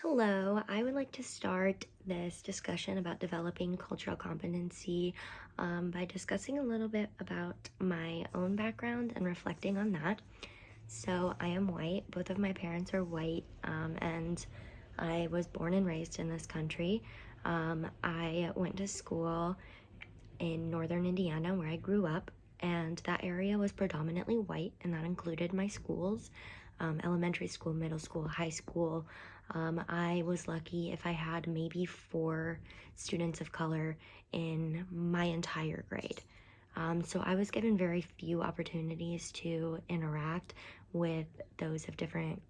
Hello, I would like to start this discussion about developing cultural competency by discussing a little bit about my own background and reflecting on that. So, I am white, both of my parents are white, and I was born and raised in this country. I went to school in northern Indiana where I grew up, and that area was predominantly white, and that included my schools, elementary school, middle school, high school. I was lucky if I had maybe 4 students of color in my entire grade. So I was given very few opportunities to interact with those of different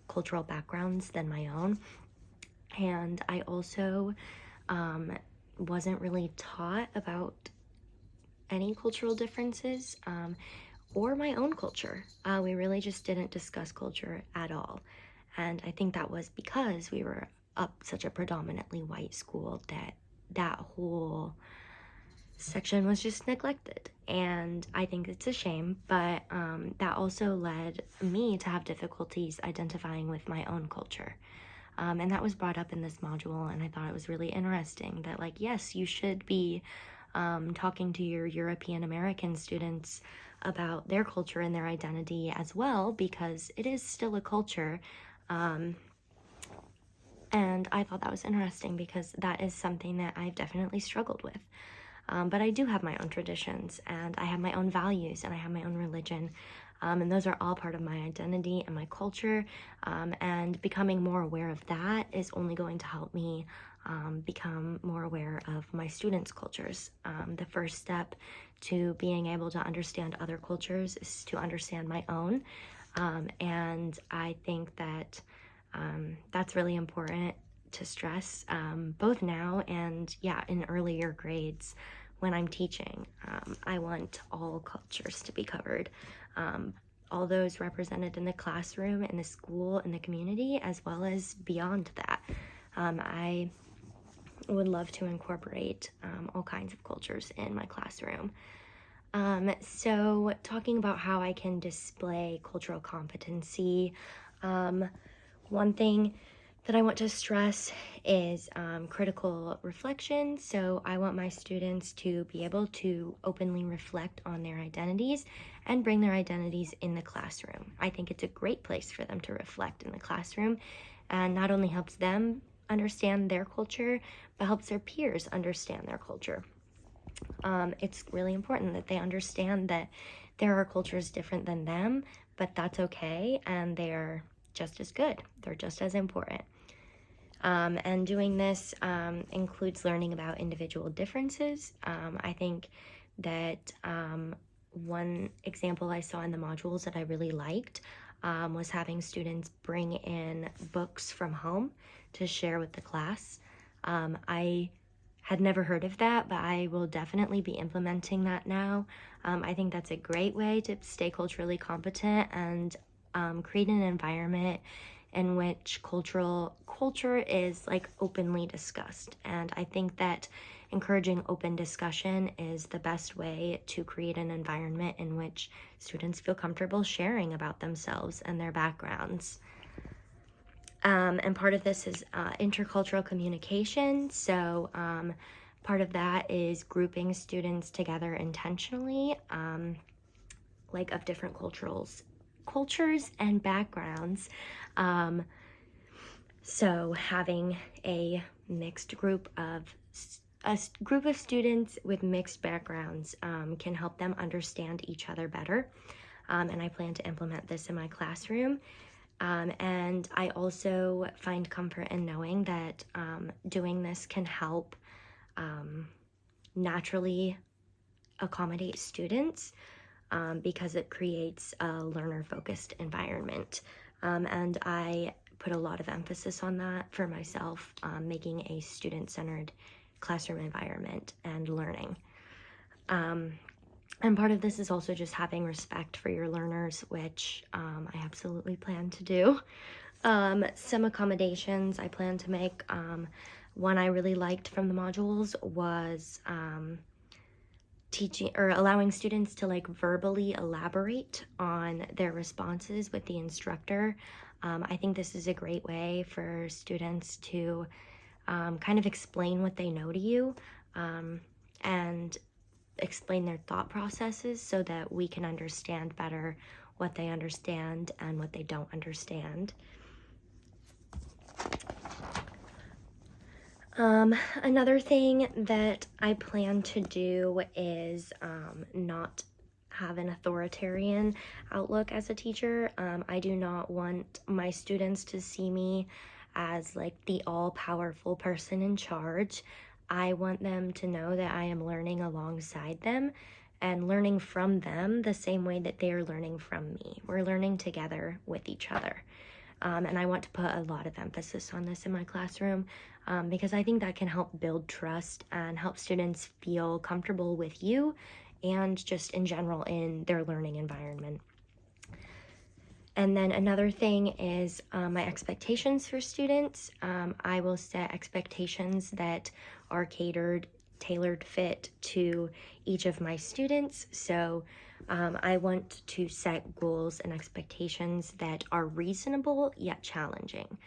cultural backgrounds than my own. And I also wasn't really taught about any cultural differences or my own culture. We really just didn't discuss culture at all. And I think that was because we were up such a predominantly white school that whole section was just neglected. And I think it's a shame, but that also led me to have difficulties identifying with my own culture. And that was brought up in this module, and I thought it was really interesting that, like, yes, you should be talking to your European American students about their culture and their identity as well, because it is still a culture. And I thought that was interesting because that is something that I've definitely struggled with. But I do have my own traditions, and I have my own values, and I have my own religion. And those are all part of my identity and my culture. And becoming more aware of that is only going to help me become more aware of my students' cultures. The first step to being able to understand other cultures is to understand my own. And I think that that's really important to stress, both now and, yeah, in earlier grades when I'm teaching. I want all cultures to be covered, all those represented in the classroom, in the school, in the community, as well as beyond that. I would love to incorporate all kinds of cultures in my classroom. So talking about how I can display cultural competency, one thing that I want to stress is critical reflection. So I want my students to be able to openly reflect on their identities and bring their identities in the classroom. I think it's a great place for them to reflect in the classroom, and not only helps them understand their culture, but helps their peers understand their culture. It's really important that they understand that there are cultures different than them, but that's okay, and they're just as good. They're just as important. And doing this includes learning about individual differences. I think that one example I saw in the modules that I really liked was having students bring in books from home to share with the class. I had never heard of that, but I will definitely be implementing that now. I think that's a great way to stay culturally competent and create an environment in which culture is like openly discussed. And I think that encouraging open discussion is the best way to create an environment in which students feel comfortable sharing about themselves and their backgrounds. And part of this is intercultural communication. So part of that is grouping students together intentionally, like of different cultures and backgrounds. So having a mixed group of students with mixed backgrounds can help them understand each other better. And I plan to implement this in my classroom. And I also find comfort in knowing that doing this can help naturally accommodate students because it creates a learner-focused environment. And I put a lot of emphasis on that for myself, making a student-centered classroom environment and learning. And part of this is also just having respect for your learners, which I absolutely plan to do. Some accommodations I plan to make. One I really liked from the modules was teaching or allowing students to like verbally elaborate on their responses with the instructor. I think this is a great way for students to kind of explain what they know to you, and explain their thought processes so that we can understand better what they understand and what they don't understand. Another thing that I plan to do is not have an authoritarian outlook as a teacher. I do not want my students to see me as like the all-powerful person in charge. I want them to know that I am learning alongside them and learning from them the same way that they are learning from me. We're learning together with each other. And I want to put a lot of emphasis on this in my classroom, because I think that can help build trust and help students feel comfortable with you and just in general in their learning environment. And then another thing is my expectations for students. I will set expectations that are tailored fit to each of my students. So I want to set goals and expectations that are reasonable yet challenging.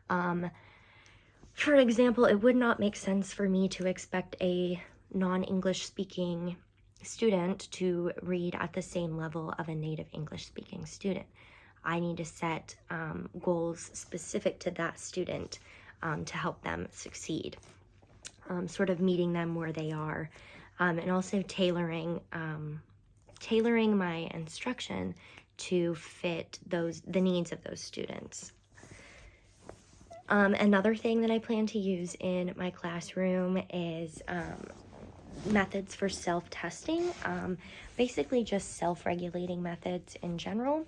For example, it would not make sense for me to expect a non-English speaking student to read at the same level of a native English speaking student. I need to set goals specific to that student to help them succeed, sort of meeting them where they are, and also tailoring my instruction to fit the needs of those students. Another thing that I plan to use in my classroom is methods for self-testing, basically just self-regulating methods in general.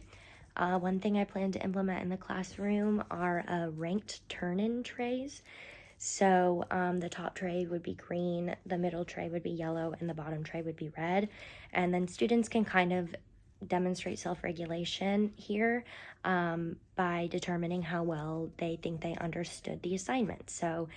One thing I plan to implement in the classroom are ranked turn-in trays. So the top tray would be green, the middle tray would be yellow, and the bottom tray would be red. And then students can kind of demonstrate self-regulation here by determining how well they think they understood the assignment. So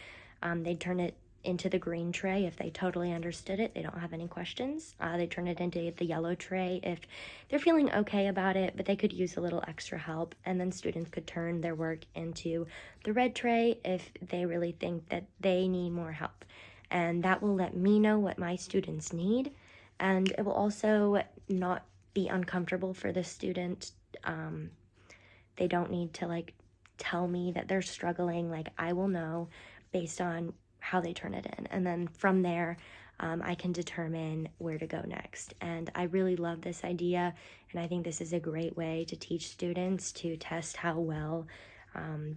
they turn it into the green tray if they totally understood it, they don't have any questions. They turn it into the yellow tray if they're feeling okay about it, but they could use a little extra help. And then students could turn their work into the red tray if they really think that they need more help. And that will let me know what my students need. And it will also not be uncomfortable for the student. They don't need to like tell me that they're struggling. Like, I will know based on how they turn it in, and then from there I can determine where to go next. And I really love this idea, and I think this is a great way to teach students to test how well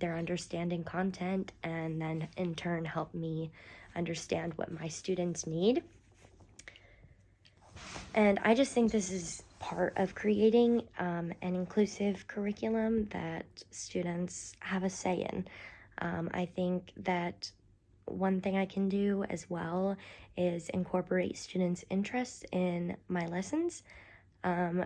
they're understanding content, and then in turn help me understand what my students need. And I just think this is part of creating an inclusive curriculum that students have a say in. I think that one thing I can do as well is incorporate students' interests in my lessons,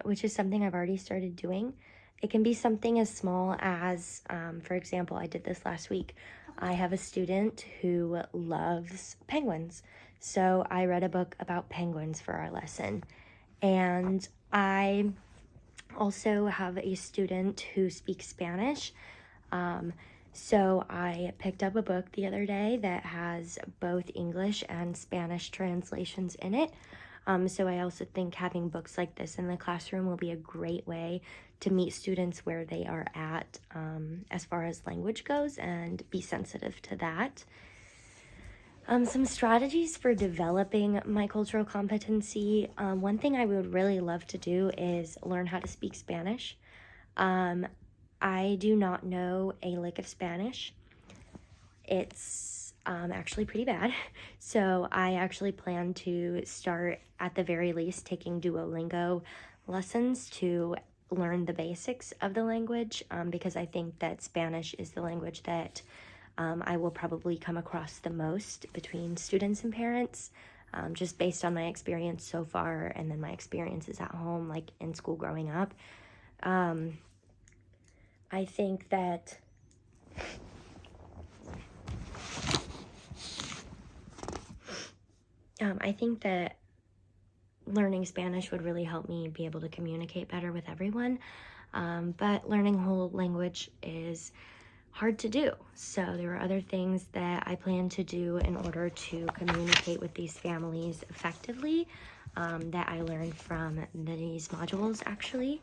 which is something I've already started doing. It can be something as small as, for example, I did this last week. I have a student who loves penguins, so I read a book about penguins for our lesson. And I also have a student who speaks Spanish. So I picked up a book the other day that has both English and Spanish translations in it. So I also think having books like this in the classroom will be a great way to meet students where they are at as far as language goes, and be sensitive to that. Some strategies for developing my cultural competency. One thing I would really love to do is learn how to speak Spanish. I do not know a lick of Spanish. It's actually pretty bad. So I actually plan to start, at the very least, taking Duolingo lessons to learn the basics of the language, because I think that Spanish is the language that I will probably come across the most between students and parents, just based on my experience so far, and then my experiences at home, like in school growing up. I think that learning Spanish would really help me be able to communicate better with everyone. But learning a whole language is hard to do. So there are other things that I plan to do in order to communicate with these families effectively, that I learned from these modules actually.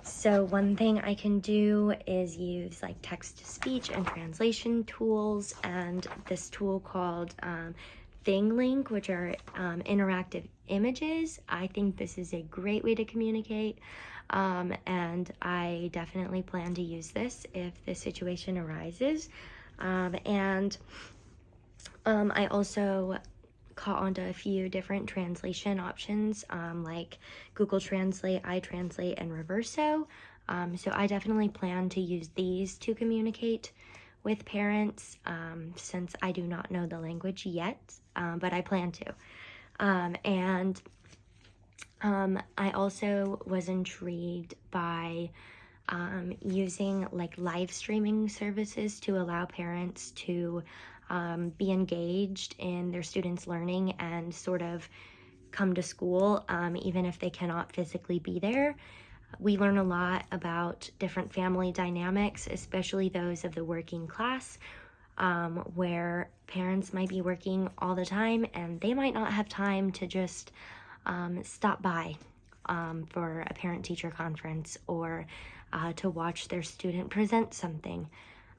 So one thing I can do is use like text-to-speech and translation tools, and this tool called ThingLink, which are interactive images. I think this is a great way to communicate, and I definitely plan to use this if the situation arises. I also caught onto a few different translation options, like Google Translate, iTranslate, and Reverso. So I definitely plan to use these to communicate with parents, since I do not know the language yet, but I plan to. I also was intrigued by using like live streaming services to allow parents to be engaged in their students' learning and sort of come to school, even if they cannot physically be there. We learn a lot about different family dynamics, especially those of the working class, where parents might be working all the time and they might not have time to just stop by for a parent-teacher conference or to watch their student present something.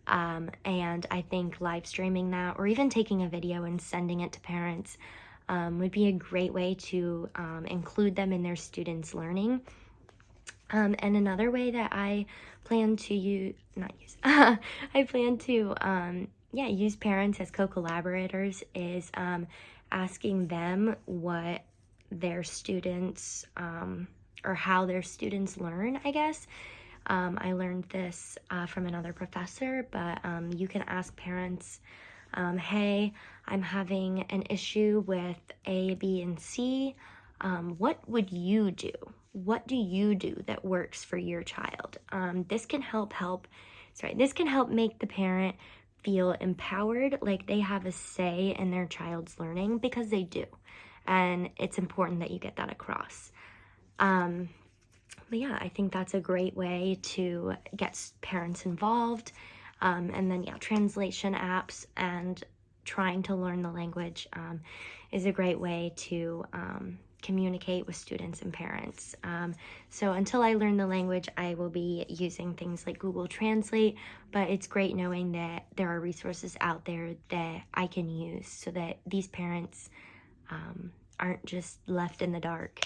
And I think live streaming that, or even taking a video and sending it to parents, would be a great way to include them in their students' learning. And another way that I plan to use parents as co-collaborators is asking them what their students, or how their students learn, I guess. I learned this from another professor, but you can ask parents, hey, I'm having an issue with A, B, and C. What would you do? What do you do that works for your child? This can help make the parent feel empowered, like they have a say in their child's learning, because they do. And it's important that you get that across. But yeah, I think that's a great way to get parents involved. And then, translation apps and trying to learn the language is a great way to communicate with students and parents. So until I learn the language, I will be using things like Google Translate, but it's great knowing that there are resources out there that I can use so that these parents aren't just left in the dark.